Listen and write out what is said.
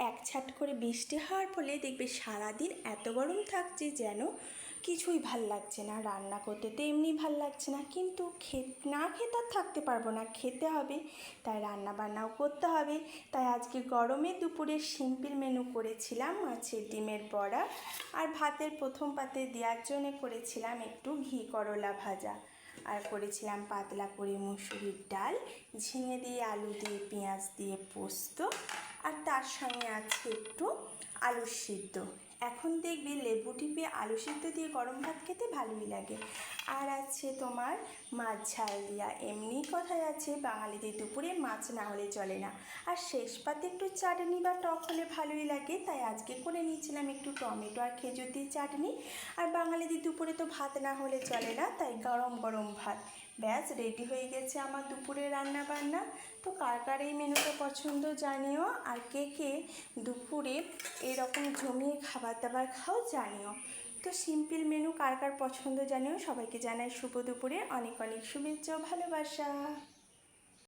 এক ছাট করে বৃষ্টি হওয়ার ফলে দেখবে সারাদিন এত গরম থাকছে যেন কিছুই ভাল লাগছে না। রান্না করতে তো এমনি ভাল লাগছে না, কিন্তু না খেতে আর থাকতে পারবো না, খেতে হবে, তাই রান্না বান্নাও করতে হবে। তাই আজকে গরমে দুপুরে সিম্পল মেনু করেছিলাম মাছের ডিমের বড়া, আর ভাতের প্রথম পাতে দেওয়ার জন্য করেছিলাম একটু ঘি করলা ভাজা, আর করেছিলাম পাতলা করে মুসুরির ডাল, ঝিঙে দিয়ে আলু দিয়ে পেঁয়াজ দিয়ে পোস্ত, আর তার সঙ্গে আছে একটু আলু সিদ্ধ। এখন দেখবে লেবু টিপে আলু সিদ্ধ দিয়ে গরম ভাত খেতে ভালোই লাগে। আর আছে তোমার মাছ ঝাল দিয়া। এমনি কথায় আছে বাঙালিদের দুপুরে মাছ না হলে চলে না, আর শেষ পাতে একটু চাটনি বা টক হলে ভালোই লাগে। তাই আজকে করে নিয়েছিলাম একটু টমেটো আর খেজুর দিয়ে চাটনি। আর বাঙালিদের দুপুরে তো ভাত না হলে চলে না, তাই গরম গরম ভাত। ব্যাস রেডি হয়ে গেছে আমার দুপুরে রান্না বান্না। তো কার কার এই মেনুটা পছন্দ জানিও, আর কে কে দুপুরে এরকম জমিয়ে খাবার দাবার খাও জানিও। তো সিম্পল মেনু কার কার পছন্দ জানিও। সবাইকে জানাই শুভ দুপুরে অনেক অনেক শুভেচ্ছা ও ভালোবাসা।